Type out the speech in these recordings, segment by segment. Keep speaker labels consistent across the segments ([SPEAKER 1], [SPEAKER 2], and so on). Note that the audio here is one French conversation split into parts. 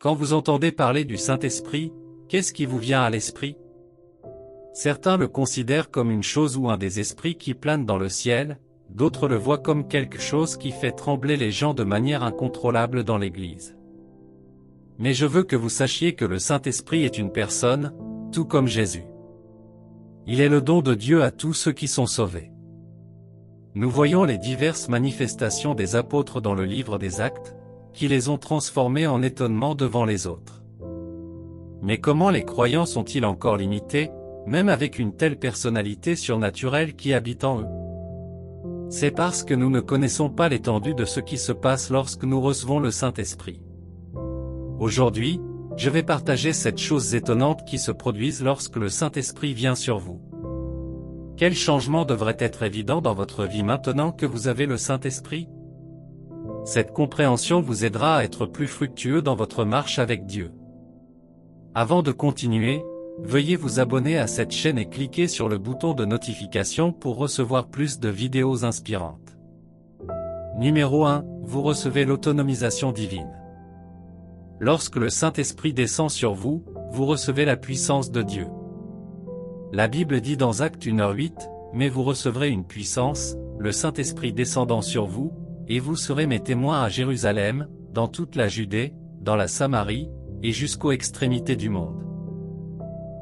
[SPEAKER 1] Quand vous entendez parler du Saint-Esprit, qu'est-ce qui vous vient à l'esprit? Certains le considèrent comme une chose ou un des esprits qui planent dans le ciel, d'autres le voient comme quelque chose qui fait trembler les gens de manière incontrôlable dans l'Église. Mais je veux que vous sachiez que le Saint-Esprit est une personne, tout comme Jésus. Il est le don de Dieu à tous ceux qui sont sauvés. Nous voyons les diverses manifestations des apôtres dans le livre des Actes, qui les ont transformés en étonnement devant les autres. Mais comment les croyants sont-ils encore limités, même avec une telle personnalité surnaturelle qui habite en eux? C'est parce que nous ne connaissons pas l'étendue de ce qui se passe lorsque nous recevons le Saint-Esprit. Aujourd'hui, je vais partager cette chose étonnante qui se produisent lorsque le Saint-Esprit vient sur vous. Quel changement devrait être évident dans votre vie maintenant que vous avez le Saint-Esprit? Cette compréhension vous aidera à être plus fructueux dans votre marche avec Dieu. Avant de continuer, veuillez vous abonner à cette chaîne et cliquer sur le bouton de notification pour recevoir plus de vidéos inspirantes. Numéro 1, vous recevez l'autonomisation divine. Lorsque le Saint-Esprit descend sur vous, vous recevez la puissance de Dieu. La Bible dit dans Actes 1:8, « Mais vous recevrez une puissance, le Saint-Esprit descendant sur vous, et vous serez mes témoins à Jérusalem, dans toute la Judée, dans la Samarie, et jusqu'aux extrémités du monde. »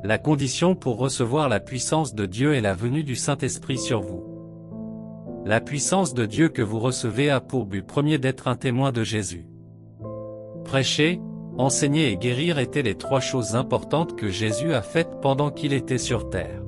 [SPEAKER 1] La condition pour recevoir la puissance de Dieu est la venue du Saint-Esprit sur vous. La puissance de Dieu que vous recevez a pour but premier d'être un témoin de Jésus. Prêcher, enseigner et guérir étaient les trois choses importantes que Jésus a faites pendant qu'il était sur terre.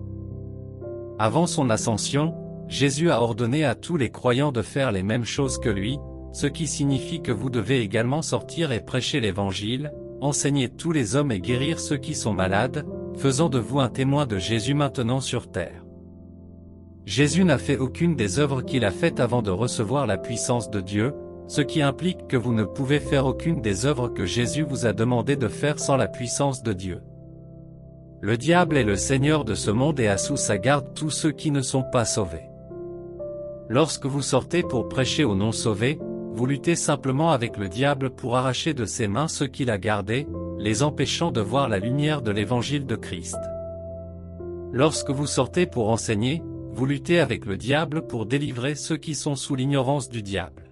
[SPEAKER 1] Avant son ascension, Jésus a ordonné à tous les croyants de faire les mêmes choses que lui, ce qui signifie que vous devez également sortir et prêcher l'Évangile, enseigner tous les hommes et guérir ceux qui sont malades, faisant de vous un témoin de Jésus maintenant sur terre. Jésus n'a fait aucune des œuvres qu'il a faites avant de recevoir la puissance de Dieu, ce qui implique que vous ne pouvez faire aucune des œuvres que Jésus vous a demandé de faire sans la puissance de Dieu. Le diable est le seigneur de ce monde et a sous sa garde tous ceux qui ne sont pas sauvés. Lorsque vous sortez pour prêcher aux non-sauvés, vous luttez simplement avec le diable pour arracher de ses mains ceux qu'il a gardés, les empêchant de voir la lumière de l'évangile de Christ. Lorsque vous sortez pour enseigner, vous luttez avec le diable pour délivrer ceux qui sont sous l'ignorance du diable.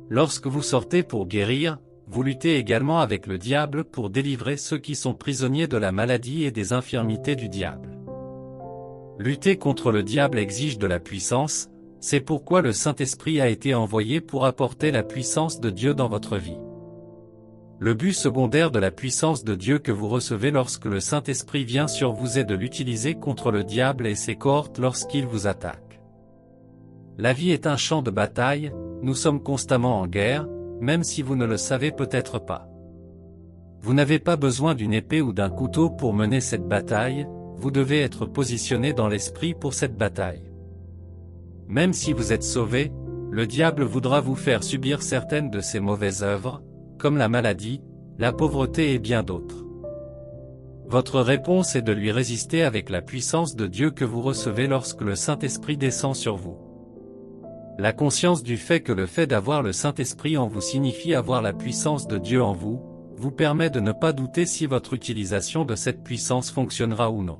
[SPEAKER 1] Lorsque vous sortez pour guérir, vous luttez également avec le diable pour délivrer ceux qui sont prisonniers de la maladie et des infirmités du diable. Lutter contre le diable exige de la puissance, c'est pourquoi le Saint-Esprit a été envoyé pour apporter la puissance de Dieu dans votre vie. Le but secondaire de la puissance de Dieu que vous recevez lorsque le Saint-Esprit vient sur vous est de l'utiliser contre le diable et ses cohortes lorsqu'il vous attaque. La vie est un champ de bataille, nous sommes constamment en guerre, même si vous ne le savez peut-être pas. Vous n'avez pas besoin d'une épée ou d'un couteau pour mener cette bataille, vous devez être positionné dans l'esprit pour cette bataille. Même si vous êtes sauvé, le diable voudra vous faire subir certaines de ses mauvaises œuvres, comme la maladie, la pauvreté et bien d'autres. Votre réponse est de lui résister avec la puissance de Dieu que vous recevez lorsque le Saint-Esprit descend sur vous. La conscience du fait que le fait d'avoir le Saint-Esprit en vous signifie avoir la puissance de Dieu en vous, vous permet de ne pas douter si votre utilisation de cette puissance fonctionnera ou non.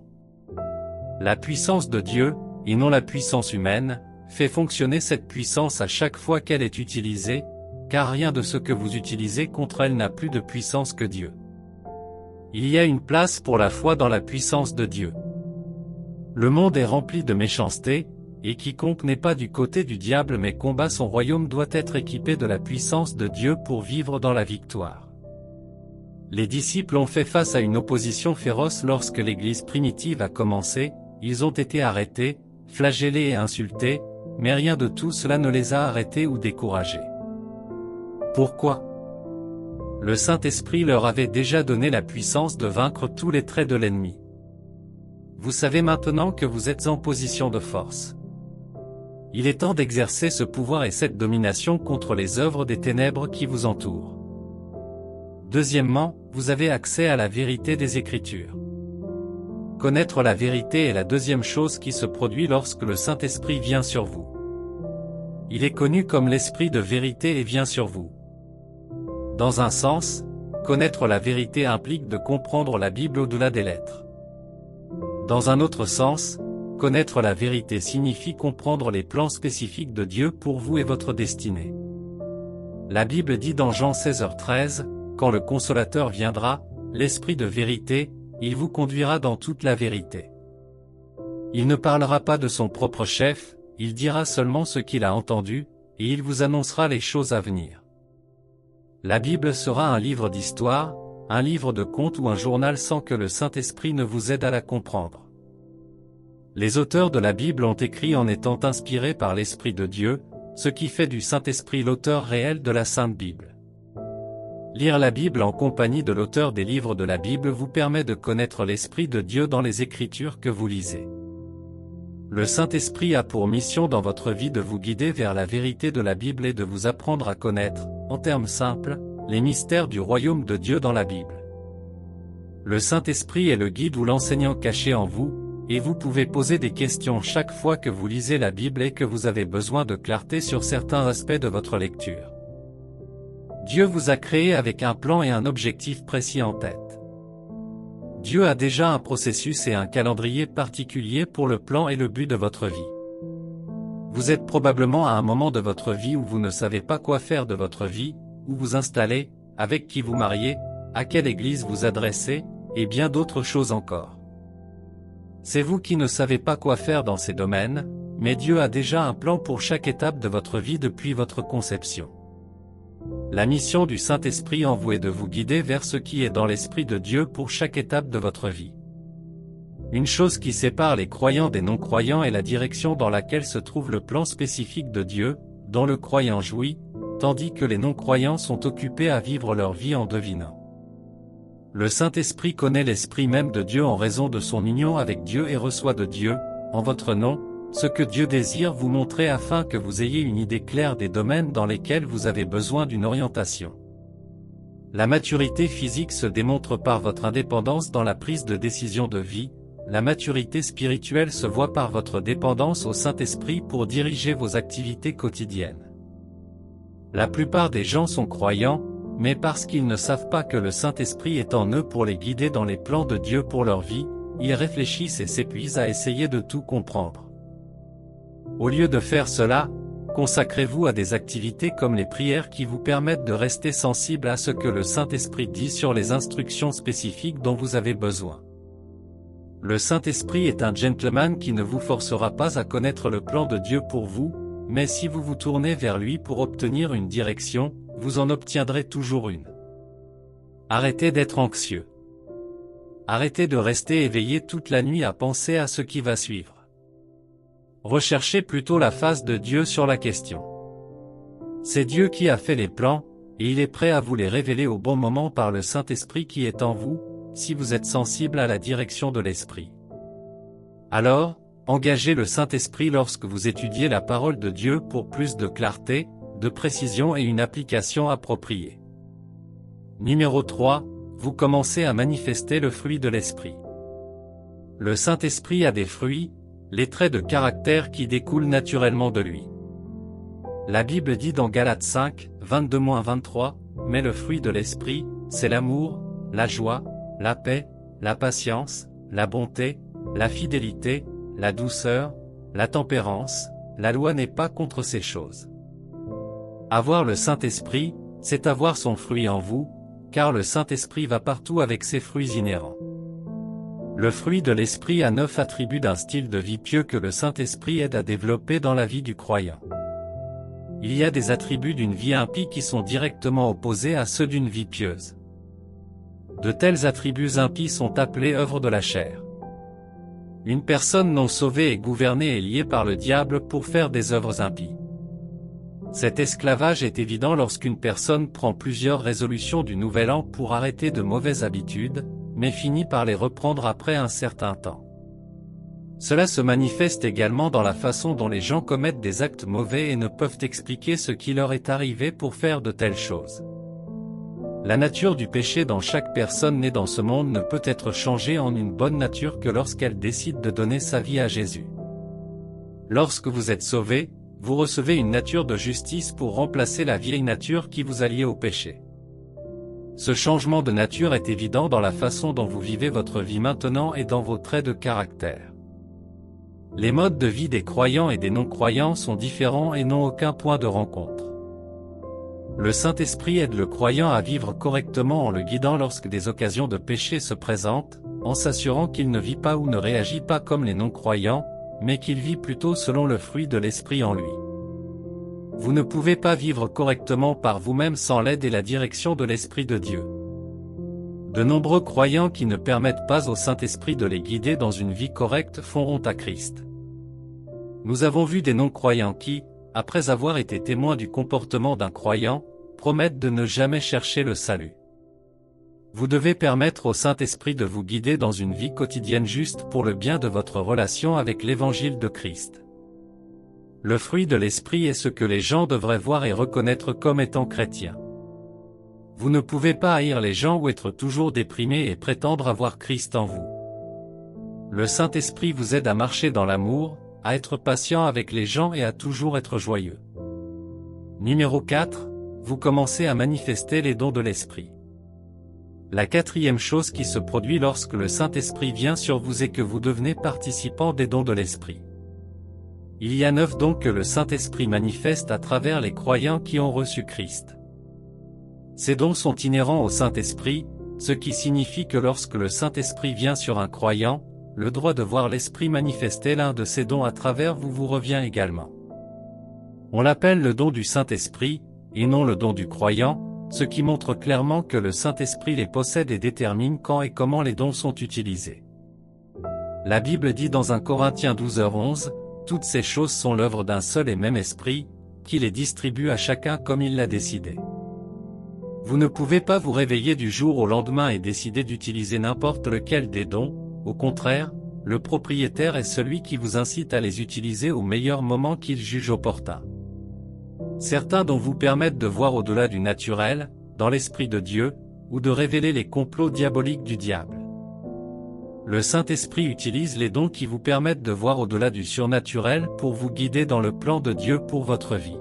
[SPEAKER 1] La puissance de Dieu, et non la puissance humaine, fait fonctionner cette puissance à chaque fois qu'elle est utilisée, car rien de ce que vous utilisez contre elle n'a plus de puissance que Dieu. Il y a une place pour la foi dans la puissance de Dieu. Le monde est rempli de méchanceté, et quiconque n'est pas du côté du diable mais combat son royaume doit être équipé de la puissance de Dieu pour vivre dans la victoire. Les disciples ont fait face à une opposition féroce lorsque l'Église primitive a commencé, ils ont été arrêtés, flagellés et insultés, mais rien de tout cela ne les a arrêtés ou découragés. Pourquoi? Le Saint-Esprit leur avait déjà donné la puissance de vaincre tous les traits de l'ennemi. Vous savez maintenant que vous êtes en position de force. Il est temps d'exercer ce pouvoir et cette domination contre les œuvres des ténèbres qui vous entourent. Deuxièmement, vous avez accès à la vérité des Écritures. Connaître la vérité est la deuxième chose qui se produit lorsque le Saint-Esprit vient sur vous. Il est connu comme l'Esprit de vérité et vient sur vous. Dans un sens, connaître la vérité implique de comprendre la Bible au-delà des lettres. Dans un autre sens, connaître la vérité signifie comprendre les plans spécifiques de Dieu pour vous et votre destinée. La Bible dit dans Jean 16h13, « Quand le Consolateur viendra, l'Esprit de vérité, il vous conduira dans toute la vérité. Il ne parlera pas de son propre chef, il dira seulement ce qu'il a entendu, et il vous annoncera les choses à venir. » La Bible sera un livre d'histoire, un livre de contes ou un journal sans que le Saint-Esprit ne vous aide à la comprendre. Les auteurs de la Bible ont écrit en étant inspirés par l'Esprit de Dieu, ce qui fait du Saint-Esprit l'auteur réel de la Sainte Bible. Lire la Bible en compagnie de l'auteur des livres de la Bible vous permet de connaître l'Esprit de Dieu dans les Écritures que vous lisez. Le Saint-Esprit a pour mission dans votre vie de vous guider vers la vérité de la Bible et de vous apprendre à connaître, en termes simples, les mystères du royaume de Dieu dans la Bible. Le Saint-Esprit est le guide ou l'enseignant caché en vous, et vous pouvez poser des questions chaque fois que vous lisez la Bible et que vous avez besoin de clarté sur certains aspects de votre lecture. Dieu vous a créé avec un plan et un objectif précis en tête. Dieu a déjà un processus et un calendrier particulier pour le plan et le but de votre vie. Vous êtes probablement à un moment de votre vie où vous ne savez pas quoi faire de votre vie, où vous installer, avec qui vous marier, à quelle église vous adresser, et bien d'autres choses encore. C'est vous qui ne savez pas quoi faire dans ces domaines, mais Dieu a déjà un plan pour chaque étape de votre vie depuis votre conception. La mission du Saint-Esprit en vous est de vous guider vers ce qui est dans l'Esprit de Dieu pour chaque étape de votre vie. Une chose qui sépare les croyants des non-croyants est la direction dans laquelle se trouve le plan spécifique de Dieu, dont le croyant jouit, tandis que les non-croyants sont occupés à vivre leur vie en devinant. Le Saint-Esprit connaît l'Esprit même de Dieu en raison de son union avec Dieu et reçoit de Dieu, en votre nom, ce que Dieu désire vous montrer afin que vous ayez une idée claire des domaines dans lesquels vous avez besoin d'une orientation. La maturité physique se démontre par votre indépendance dans la prise de décision de vie, la maturité spirituelle se voit par votre dépendance au Saint-Esprit pour diriger vos activités quotidiennes. La plupart des gens sont croyants, mais parce qu'ils ne savent pas que le Saint-Esprit est en eux pour les guider dans les plans de Dieu pour leur vie, ils réfléchissent et s'épuisent à essayer de tout comprendre. Au lieu de faire cela, consacrez-vous à des activités comme les prières qui vous permettent de rester sensible à ce que le Saint-Esprit dit sur les instructions spécifiques dont vous avez besoin. Le Saint-Esprit est un gentleman qui ne vous forcera pas à connaître le plan de Dieu pour vous, mais si vous vous tournez vers lui pour obtenir une direction, vous en obtiendrez toujours une. Arrêtez d'être anxieux. Arrêtez de rester éveillé toute la nuit à penser à ce qui va suivre. Recherchez plutôt la face de Dieu sur la question. C'est Dieu qui a fait les plans, et il est prêt à vous les révéler au bon moment par le Saint-Esprit qui est en vous, si vous êtes sensible à la direction de l'Esprit. Alors, engagez le Saint-Esprit lorsque vous étudiez la parole de Dieu pour plus de clarté, de précision et une application appropriée. Numéro 3, vous commencez à manifester le fruit de l'Esprit. Le Saint-Esprit a des fruits, les traits de caractère qui découlent naturellement de lui. La Bible dit dans Galates 5, 22-23, « Mais le fruit de l'Esprit, c'est l'amour, la joie, la paix, la patience, la bonté, la fidélité, la douceur, la tempérance, la loi n'est pas contre ces choses. » Avoir le Saint-Esprit, c'est avoir son fruit en vous, car le Saint-Esprit va partout avec ses fruits inhérents. Le fruit de l'Esprit a 9 attributs d'un style de vie pieux que le Saint-Esprit aide à développer dans la vie du croyant. Il y a des attributs d'une vie impie qui sont directement opposés à ceux d'une vie pieuse. De tels attributs impies sont appelés œuvres de la chair. Une personne non sauvée et gouvernée est liée par le diable pour faire des œuvres impies. Cet esclavage est évident lorsqu'une personne prend plusieurs résolutions du Nouvel An pour arrêter de mauvaises habitudes, mais finit par les reprendre après un certain temps. Cela se manifeste également dans la façon dont les gens commettent des actes mauvais et ne peuvent expliquer ce qui leur est arrivé pour faire de telles choses. La nature du péché dans chaque personne née dans ce monde ne peut être changée en une bonne nature que lorsqu'elle décide de donner sa vie à Jésus. Lorsque vous êtes sauvé, vous recevez une nature de justice pour remplacer la vieille nature qui vous a lié au péché. Ce changement de nature est évident dans la façon dont vous vivez votre vie maintenant et dans vos traits de caractère. Les modes de vie des croyants et des non-croyants sont différents et n'ont aucun point de rencontre. Le Saint-Esprit aide le croyant à vivre correctement en le guidant lorsque des occasions de péché se présentent, en s'assurant qu'il ne vit pas ou ne réagit pas comme les non-croyants, mais qu'il vit plutôt selon le fruit de l'Esprit en lui. Vous ne pouvez pas vivre correctement par vous-même sans l'aide et la direction de l'Esprit de Dieu. De nombreux croyants qui ne permettent pas au Saint-Esprit de les guider dans une vie correcte font honte à Christ. Nous avons vu des non-croyants qui, après avoir été témoins du comportement d'un croyant, promettent de ne jamais chercher le salut. Vous devez permettre au Saint-Esprit de vous guider dans une vie quotidienne juste pour le bien de votre relation avec l'Évangile de Christ. Le fruit de l'Esprit est ce que les gens devraient voir et reconnaître comme étant chrétiens. Vous ne pouvez pas haïr les gens ou être toujours déprimé et prétendre avoir Christ en vous. Le Saint-Esprit vous aide à marcher dans l'amour, à être patient avec les gens et à toujours être joyeux. Numéro 4, vous commencez à manifester les dons de l'Esprit. La quatrième chose qui se produit lorsque le Saint-Esprit vient sur vous est que vous devenez participant des dons de l'Esprit. Il y a 9 dons que le Saint-Esprit manifeste à travers les croyants qui ont reçu Christ. Ces dons sont inhérents au Saint-Esprit, ce qui signifie que lorsque le Saint-Esprit vient sur un croyant, le droit de voir l'Esprit manifester l'un de ces dons à travers vous revient également. On l'appelle le don du Saint-Esprit, et non le don du croyant, ce qui montre clairement que le Saint-Esprit les possède et détermine quand et comment les dons sont utilisés. La Bible dit dans 1 Corinthiens 12h11, « Toutes ces choses sont l'œuvre d'un seul et même Esprit, qui les distribue à chacun comme il l'a décidé. » Vous ne pouvez pas vous réveiller du jour au lendemain et décider d'utiliser n'importe lequel des dons, au contraire, le propriétaire est celui qui vous incite à les utiliser au meilleur moment qu'il juge opportun. Certains dons vous permettent de voir au-delà du naturel, dans l'Esprit de Dieu, ou de révéler les complots diaboliques du diable. Le Saint-Esprit utilise les dons qui vous permettent de voir au-delà du surnaturel pour vous guider dans le plan de Dieu pour votre vie.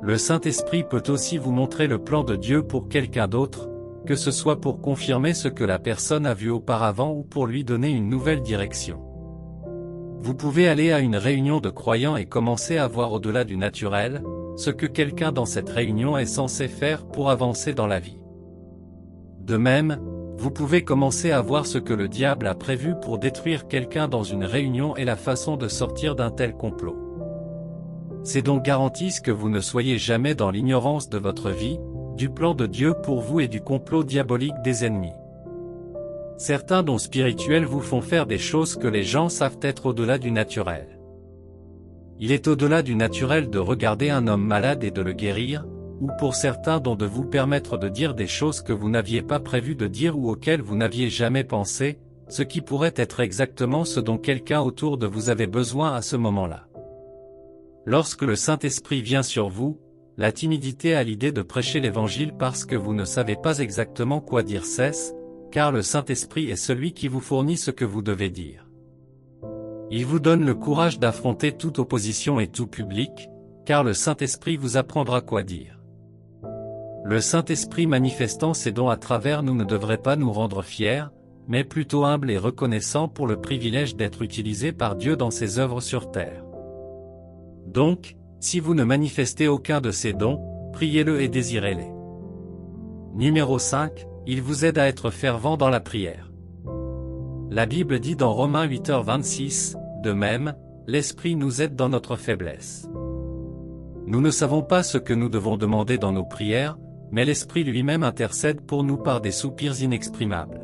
[SPEAKER 1] Le Saint-Esprit peut aussi vous montrer le plan de Dieu pour quelqu'un d'autre, que ce soit pour confirmer ce que la personne a vu auparavant ou pour lui donner une nouvelle direction. Vous pouvez aller à une réunion de croyants et commencer à voir au-delà du naturel, ce que quelqu'un dans cette réunion est censé faire pour avancer dans la vie. De même, vous pouvez commencer à voir ce que le diable a prévu pour détruire quelqu'un dans une réunion et la façon de sortir d'un tel complot. Ces dons garantissent que vous ne soyez jamais dans l'ignorance de votre vie, du plan de Dieu pour vous et du complot diabolique des ennemis. Certains dons spirituels vous font faire des choses que les gens savent être au-delà du naturel. Il est au-delà du naturel de regarder un homme malade et de le guérir, ou pour certains dons de vous permettre de dire des choses que vous n'aviez pas prévu de dire ou auxquelles vous n'aviez jamais pensé, ce qui pourrait être exactement ce dont quelqu'un autour de vous avait besoin à ce moment-là. Lorsque le Saint-Esprit vient sur vous, la timidité à l'idée de prêcher l'Évangile parce que vous ne savez pas exactement quoi dire cesse, car le Saint-Esprit est celui qui vous fournit ce que vous devez dire. Il vous donne le courage d'affronter toute opposition et tout public, car le Saint-Esprit vous apprendra quoi dire. Le Saint-Esprit manifestant ses dons à travers nous ne devrait pas nous rendre fiers, mais plutôt humbles et reconnaissants pour le privilège d'être utilisés par Dieu dans ses œuvres sur terre. Donc, si vous ne manifestez aucun de ces dons, priez-le et désirez-les. Numéro 5, il vous aide à être fervent dans la prière. La Bible dit dans Romains 8h26, de même, l'Esprit nous aide dans notre faiblesse. Nous ne savons pas ce que nous devons demander dans nos prières, mais l'Esprit lui-même intercède pour nous par des soupirs inexprimables.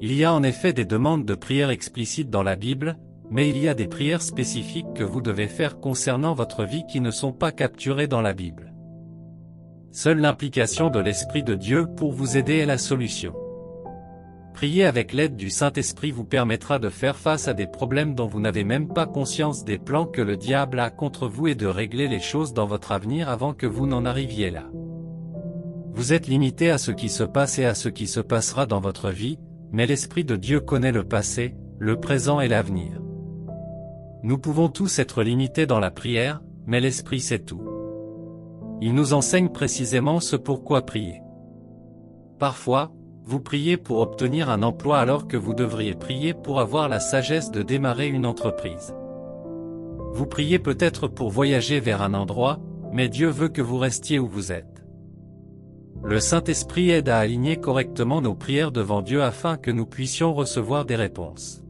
[SPEAKER 1] Il y a en effet des demandes de prière explicites dans la Bible, mais il y a des prières spécifiques que vous devez faire concernant votre vie qui ne sont pas capturées dans la Bible. Seule l'implication de l'Esprit de Dieu pour vous aider est la solution. Prier avec l'aide du Saint-Esprit vous permettra de faire face à des problèmes dont vous n'avez même pas conscience des plans que le diable a contre vous et de régler les choses dans votre avenir avant que vous n'en arriviez là. Vous êtes limité à ce qui se passe et à ce qui se passera dans votre vie, mais l'Esprit de Dieu connaît le passé, le présent et l'avenir. Nous pouvons tous être limités dans la prière, mais l'Esprit sait tout. Il nous enseigne précisément ce pourquoi prier. Parfois, vous priez pour obtenir un emploi alors que vous devriez prier pour avoir la sagesse de démarrer une entreprise. Vous priez peut-être pour voyager vers un endroit, mais Dieu veut que vous restiez où vous êtes. Le Saint-Esprit aide à aligner correctement nos prières devant Dieu afin que nous puissions recevoir des réponses.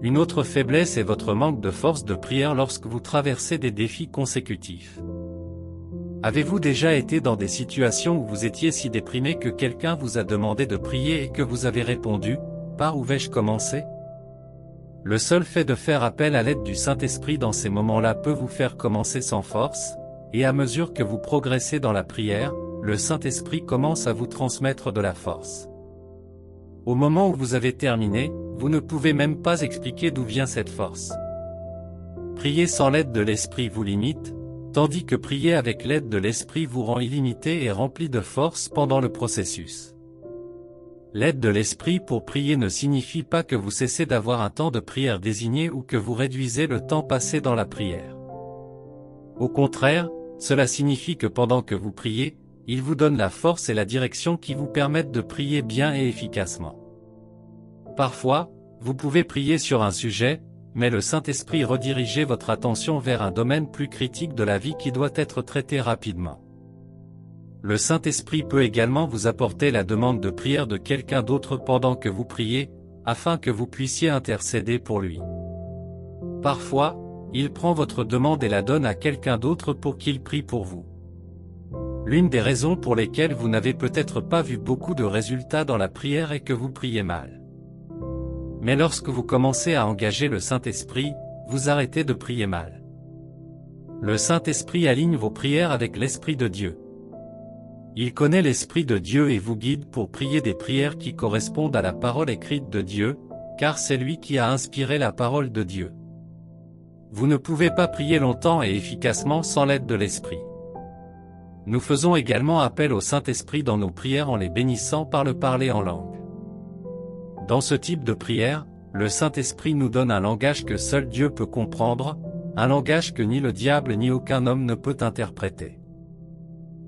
[SPEAKER 1] Une autre faiblesse est votre manque de force de prière lorsque vous traversez des défis consécutifs. Avez-vous déjà été dans des situations où vous étiez si déprimé que quelqu'un vous a demandé de prier et que vous avez répondu « Par où vais-je commencer ?» Le seul fait de faire appel à l'aide du Saint-Esprit dans ces moments-là peut vous faire commencer sans force, et à mesure que vous progressez dans la prière, le Saint-Esprit commence à vous transmettre de la force. Au moment où vous avez terminé, vous ne pouvez même pas expliquer d'où vient cette force. Prier sans l'aide de l'Esprit vous limite, tandis que prier avec l'aide de l'Esprit vous rend illimité et rempli de force pendant le processus. L'aide de l'Esprit pour prier ne signifie pas que vous cessez d'avoir un temps de prière désigné ou que vous réduisez le temps passé dans la prière. Au contraire, cela signifie que pendant que vous priez, il vous donne la force et la direction qui vous permettent de prier bien et efficacement. Parfois, vous pouvez prier sur un sujet, mais le Saint-Esprit rediriger votre attention vers un domaine plus critique de la vie qui doit être traité rapidement. Le Saint-Esprit peut également vous apporter la demande de prière de quelqu'un d'autre pendant que vous priez, afin que vous puissiez intercéder pour lui. Parfois, il prend votre demande et la donne à quelqu'un d'autre pour qu'il prie pour vous. L'une des raisons pour lesquelles vous n'avez peut-être pas vu beaucoup de résultats dans la prière est que vous priez mal. Mais lorsque vous commencez à engager le Saint-Esprit, vous arrêtez de prier mal. Le Saint-Esprit aligne vos prières avec l'Esprit de Dieu. Il connaît l'Esprit de Dieu et vous guide pour prier des prières qui correspondent à la parole écrite de Dieu, car c'est lui qui a inspiré la parole de Dieu. Vous ne pouvez pas prier longtemps et efficacement sans l'aide de l'Esprit. Nous faisons également appel au Saint-Esprit dans nos prières en les bénissant par le parler en langue. Dans ce type de prière, le Saint-Esprit nous donne un langage que seul Dieu peut comprendre, un langage que ni le diable ni aucun homme ne peut interpréter.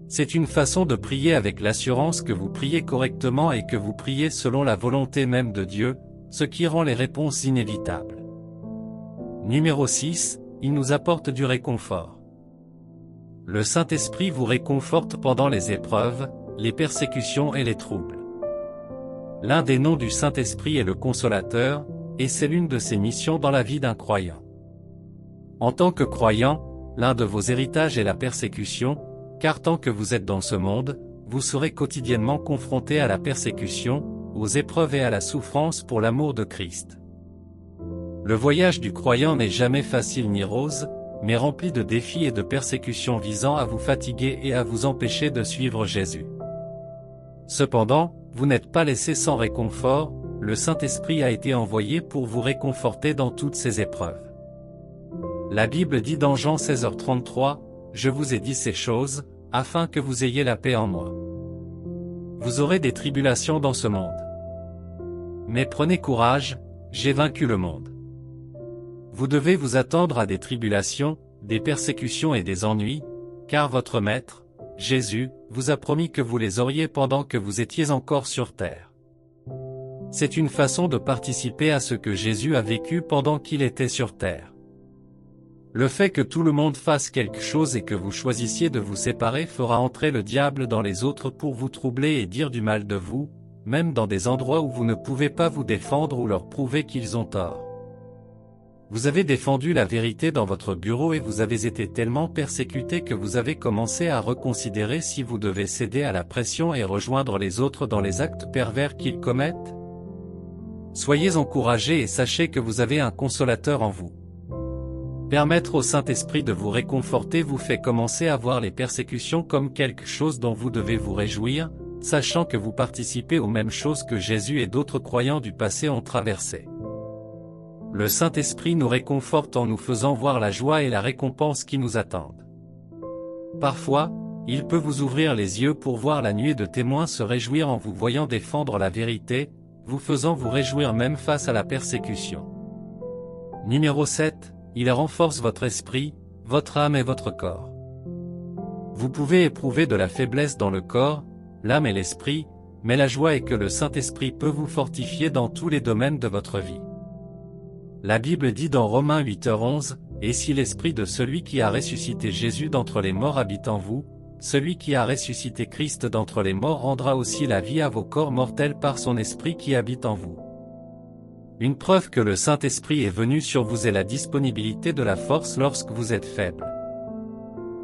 [SPEAKER 1] C'est une façon de prier avec l'assurance que vous priez correctement et que vous priez selon la volonté même de Dieu, ce qui rend les réponses inévitables. Numéro 6, il nous apporte du réconfort. Le Saint-Esprit vous réconforte pendant les épreuves, les persécutions et les troubles. L'un des noms du Saint-Esprit est le Consolateur, et c'est l'une de ses missions dans la vie d'un croyant. En tant que croyant, l'un de vos héritages est la persécution, car tant que vous êtes dans ce monde, vous serez quotidiennement confronté à la persécution, aux épreuves et à la souffrance pour l'amour de Christ. Le voyage du croyant n'est jamais facile ni rose, mais rempli de défis et de persécutions visant à vous fatiguer et à vous empêcher de suivre Jésus. Cependant, vous n'êtes pas laissé sans réconfort, le Saint-Esprit a été envoyé pour vous réconforter dans toutes ces épreuves. La Bible dit dans Jean 16h33, « Je vous ai dit ces choses, afin que vous ayez la paix en moi. Vous aurez des tribulations dans ce monde. Mais prenez courage, j'ai vaincu le monde. » Vous devez vous attendre à des tribulations, des persécutions et des ennuis, car votre Maître, Jésus, vous a promis que vous les auriez pendant que vous étiez encore sur terre. C'est une façon de participer à ce que Jésus a vécu pendant qu'il était sur terre. Le fait que tout le monde fasse quelque chose et que vous choisissiez de vous séparer fera entrer le diable dans les autres pour vous troubler et dire du mal de vous, même dans des endroits où vous ne pouvez pas vous défendre ou leur prouver qu'ils ont tort. Vous avez défendu la vérité dans votre bureau et vous avez été tellement persécuté que vous avez commencé à reconsidérer si vous devez céder à la pression et rejoindre les autres dans les actes pervers qu'ils commettent. Soyez encouragés et sachez que vous avez un consolateur en vous. Permettre au Saint-Esprit de vous réconforter vous fait commencer à voir les persécutions comme quelque chose dont vous devez vous réjouir, sachant que vous participez aux mêmes choses que Jésus et d'autres croyants du passé ont traversées. Le Saint-Esprit nous réconforte en nous faisant voir la joie et la récompense qui nous attendent. Parfois, il peut vous ouvrir les yeux pour voir la nuée de témoins se réjouir en vous voyant défendre la vérité, vous faisant vous réjouir même face à la persécution. Numéro 7, il renforce votre esprit, votre âme et votre corps. Vous pouvez éprouver de la faiblesse dans le corps, l'âme et l'esprit, mais la joie est que le Saint-Esprit peut vous fortifier dans tous les domaines de votre vie. La Bible dit dans Romains 8h11, « Et si l'Esprit de celui qui a ressuscité Jésus d'entre les morts habite en vous, celui qui a ressuscité Christ d'entre les morts rendra aussi la vie à vos corps mortels par son Esprit qui habite en vous. » Une preuve que le Saint-Esprit est venu sur vous est la disponibilité de la force lorsque vous êtes faible.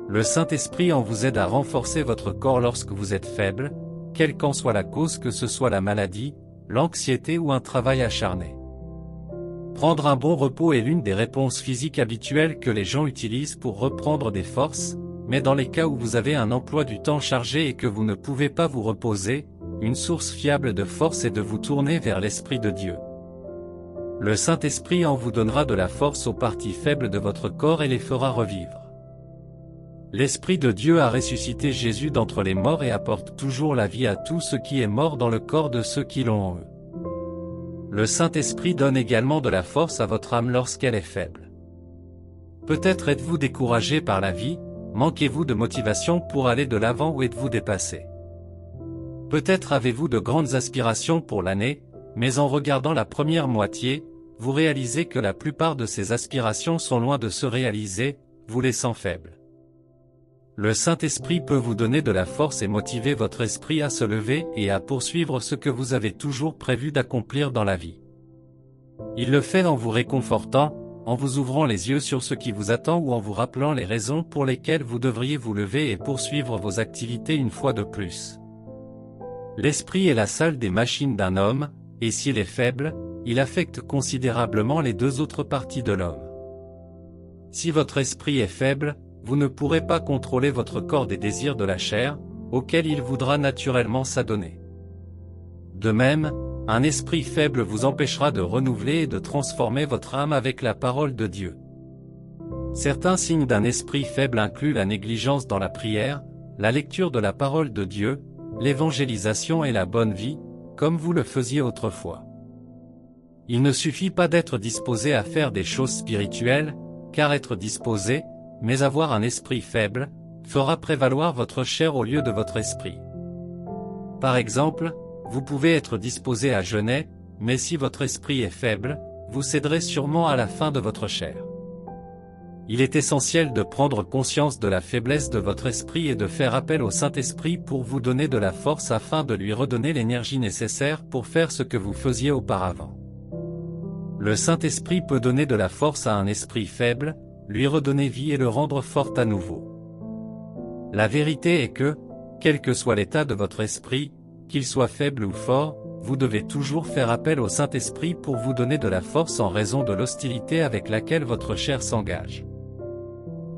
[SPEAKER 1] Le Saint-Esprit en vous aide à renforcer votre corps lorsque vous êtes faible, quelle qu'en soit la cause, que ce soit la maladie, l'anxiété ou un travail acharné. Prendre un bon repos est l'une des réponses physiques habituelles que les gens utilisent pour reprendre des forces, mais dans les cas où vous avez un emploi du temps chargé et que vous ne pouvez pas vous reposer, une source fiable de force est de vous tourner vers l'Esprit de Dieu. Le Saint-Esprit en vous donnera de la force aux parties faibles de votre corps et les fera revivre. L'Esprit de Dieu a ressuscité Jésus d'entre les morts et apporte toujours la vie à tout ce qui est mort dans le corps de ceux qui l'ont en eux. Le Saint-Esprit donne également de la force à votre âme lorsqu'elle est faible. Peut-être êtes-vous découragé par la vie, manquez-vous de motivation pour aller de l'avant ou êtes-vous dépassé. Peut-être avez-vous de grandes aspirations pour l'année, mais en regardant la première moitié, vous réalisez que la plupart de ces aspirations sont loin de se réaliser, vous laissant faible. Le Saint-Esprit peut vous donner de la force et motiver votre esprit à se lever et à poursuivre ce que vous avez toujours prévu d'accomplir dans la vie. Il le fait en vous réconfortant, en vous ouvrant les yeux sur ce qui vous attend ou en vous rappelant les raisons pour lesquelles vous devriez vous lever et poursuivre vos activités une fois de plus. L'esprit est la seule des machines d'un homme, et s'il est faible, il affecte considérablement les deux autres parties de l'homme. Si votre esprit est faible, vous ne pourrez pas contrôler votre corps des désirs de la chair, auxquels il voudra naturellement s'adonner. De même, un esprit faible vous empêchera de renouveler et de transformer votre âme avec la parole de Dieu. Certains signes d'un esprit faible incluent la négligence dans la prière, la lecture de la parole de Dieu, l'évangélisation et la bonne vie, comme vous le faisiez autrefois. Il ne suffit pas d'être disposé à faire des choses spirituelles, car être disposé, mais avoir un esprit faible, fera prévaloir votre chair au lieu de votre esprit. Par exemple, vous pouvez être disposé à jeûner, mais si votre esprit est faible, vous céderez sûrement à la faim de votre chair. Il est essentiel de prendre conscience de la faiblesse de votre esprit et de faire appel au Saint-Esprit pour vous donner de la force afin de lui redonner l'énergie nécessaire pour faire ce que vous faisiez auparavant. Le Saint-Esprit peut donner de la force à un esprit faible, lui redonner vie et le rendre fort à nouveau. La vérité est que, quel que soit l'état de votre esprit, qu'il soit faible ou fort, vous devez toujours faire appel au Saint-Esprit pour vous donner de la force en raison de l'hostilité avec laquelle votre chair s'engage.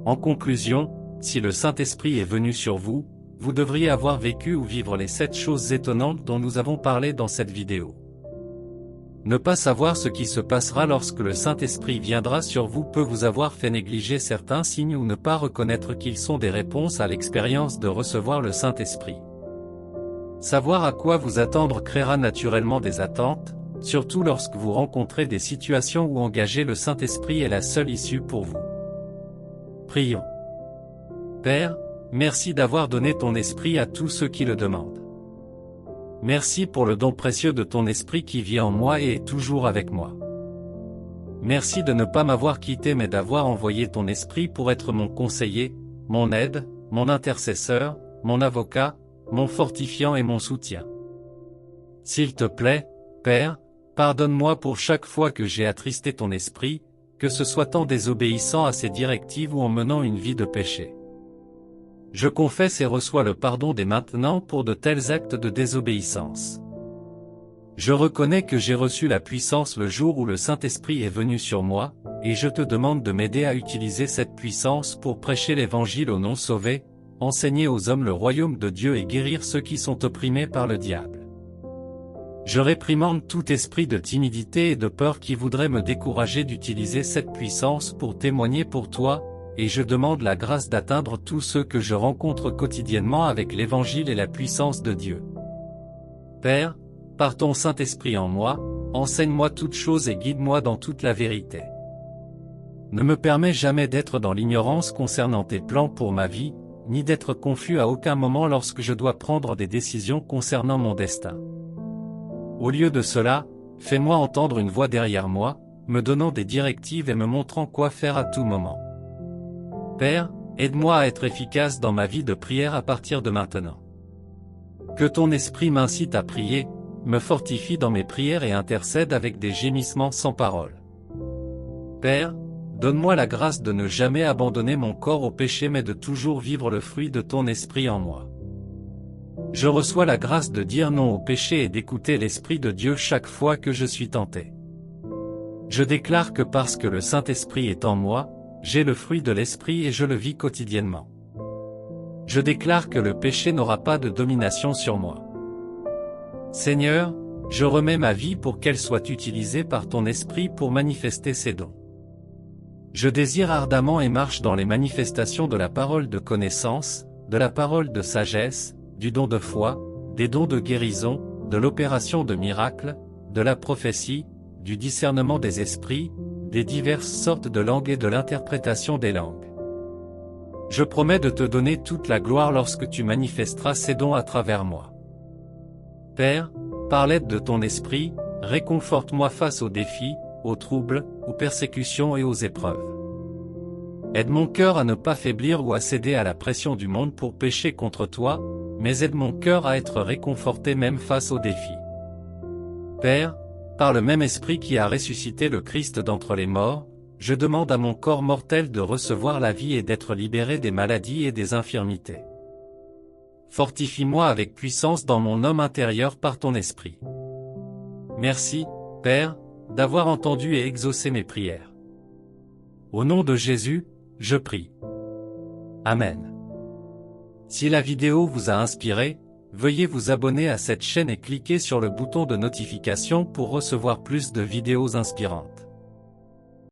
[SPEAKER 1] En conclusion, si le Saint-Esprit est venu sur vous, vous devriez avoir vécu ou vivre les 7 choses étonnantes dont nous avons parlé dans cette vidéo. Ne pas savoir ce qui se passera lorsque le Saint-Esprit viendra sur vous peut vous avoir fait négliger certains signes ou ne pas reconnaître qu'ils sont des réponses à l'expérience de recevoir le Saint-Esprit. Savoir à quoi vous attendre créera naturellement des attentes, surtout lorsque vous rencontrez des situations où engager le Saint-Esprit est la seule issue pour vous. Prions. Père, merci d'avoir donné ton esprit à tous ceux qui le demandent. Merci pour le don précieux de ton esprit qui vit en moi et est toujours avec moi. Merci de ne pas m'avoir quitté mais d'avoir envoyé ton esprit pour être mon conseiller, mon aide, mon intercesseur, mon avocat, mon fortifiant et mon soutien. S'il te plaît, Père, pardonne-moi pour chaque fois que j'ai attristé ton esprit, que ce soit en désobéissant à ses directives ou en menant une vie de péché. Je confesse et reçois le pardon dès maintenant pour de tels actes de désobéissance. Je reconnais que j'ai reçu la puissance le jour où le Saint-Esprit est venu sur moi, et je te demande de m'aider à utiliser cette puissance pour prêcher l'Évangile aux non-sauvés, enseigner aux hommes le royaume de Dieu et guérir ceux qui sont opprimés par le diable. Je réprimande tout esprit de timidité et de peur qui voudrait me décourager d'utiliser cette puissance pour témoigner pour toi, et je demande la grâce d'atteindre tous ceux que je rencontre quotidiennement avec l'Évangile et la puissance de Dieu. Père, par ton Saint-Esprit en moi, enseigne-moi toutes choses et guide-moi dans toute la vérité. Ne me permets jamais d'être dans l'ignorance concernant tes plans pour ma vie, ni d'être confus à aucun moment lorsque je dois prendre des décisions concernant mon destin. Au lieu de cela, fais-moi entendre une voix derrière moi, me donnant des directives et me montrant quoi faire à tout moment. Père, aide-moi à être efficace dans ma vie de prière à partir de maintenant. Que ton esprit m'incite à prier, me fortifie dans mes prières et intercède avec des gémissements sans parole. Père, donne-moi la grâce de ne jamais abandonner mon corps au péché mais de toujours vivre le fruit de ton esprit en moi. Je reçois la grâce de dire non au péché et d'écouter l'Esprit de Dieu chaque fois que je suis tenté. Je déclare que parce que le Saint-Esprit est en moi, j'ai le fruit de l'Esprit et je le vis quotidiennement. Je déclare que le péché n'aura pas de domination sur moi. Seigneur, je remets ma vie pour qu'elle soit utilisée par ton Esprit pour manifester ses dons. Je désire ardemment et marche dans les manifestations de la parole de connaissance, de la parole de sagesse, du don de foi, des dons de guérison, de l'opération de miracles, de la prophétie, du discernement des esprits, des diverses sortes de langues et de l'interprétation des langues. Je promets de te donner toute la gloire lorsque tu manifesteras ces dons à travers moi. Père, par l'aide de ton esprit, réconforte-moi face aux défis, aux troubles, aux persécutions et aux épreuves. Aide mon cœur à ne pas faiblir ou à céder à la pression du monde pour pécher contre toi, mais aide mon cœur à être réconforté même face aux défis. Père, par le même esprit qui a ressuscité le Christ d'entre les morts, je demande à mon corps mortel de recevoir la vie et d'être libéré des maladies et des infirmités. Fortifie-moi avec puissance dans mon homme intérieur par ton esprit. Merci, Père, d'avoir entendu et exaucé mes prières. Au nom de Jésus, je prie. Amen. Si la vidéo vous a inspiré, veuillez vous abonner à cette chaîne et cliquer sur le bouton de notification pour recevoir plus de vidéos inspirantes.